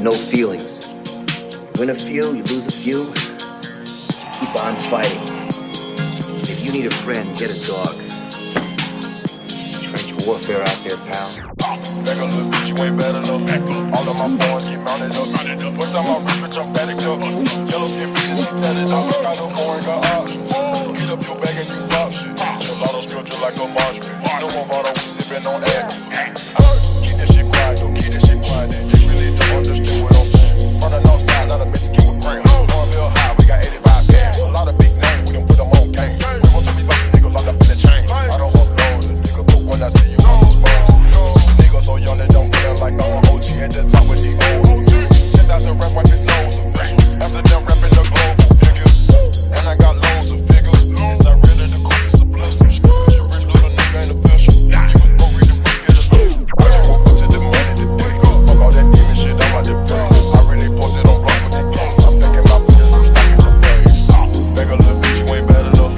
No feelings. Win a few, you lose a few. Keep on fighting. If you need a friend, get a dog. Trench warfare out there, pal. Back a little bitch, you ain't better enough. All of my boys get mounted up. First time I rip, bitch, I'm padded up. Yellow skin bitches, she tatted up. Got no foreign, got options. Get up your bag and you pop shit. Gelato structure like a marsh pit. No one bottle, we sippin' on air. Keep that shit quiet, though. Keep that shit quiet. They really don't understand what I'm saying. From the north side, not a Mexican with grand. Hornbill high, we got 85 bands. A lot of big names, we done put them on game. We want to be bustin' niggas locked up in the chain. I don't upload a nigga, but when I see you, I'm exposed. Niggas so young they don't feel like I'm an OG at the top with the old. 10,000 rap wipe his nose official. After them rapping the global figures. And I got loads of figures. It's not rid of the cook, it's a blister. Cause you rich little nigga ain't official. You was broke, read the book, get a bitch. I just woke up to the money today. Fuck all that demon shit, I'm out the pay. I really posted on block with the game. I'm thinking about putting some stock in the place. Beg a little bitch, you ain't better enough.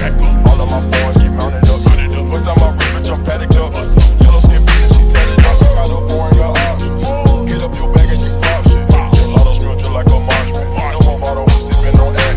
All of my boys get mounted up. First time I rip, bitch, I'm padded up. Yellow skin bitches, she tatted up. Got a foreign, got options. Get up your bag and you pop shit. Gelato structure like a marsh pit. No one bottle, we sippin' on that.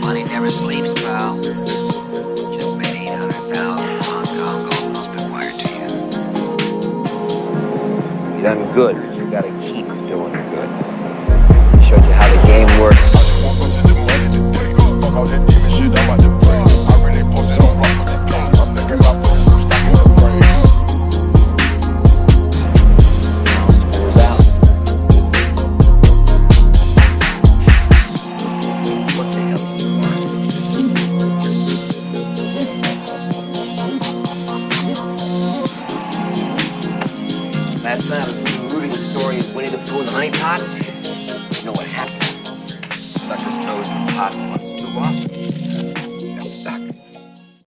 Money never sleeps, pal. Just made 800,000 Hong Kong gold. It's been wired to you. You done good. You gotta keep doing good. Showed you how the game works. Fuck all that demon shit, I'm out the play. I really posted on block with the game. I'm thinking about putting some stock in the brain. Screws out. What the hell? Last night I was reading the story of Winnie the Pooh and the honey pot. You know what happened? Stuck his toes in the pot once too often. Got stuck.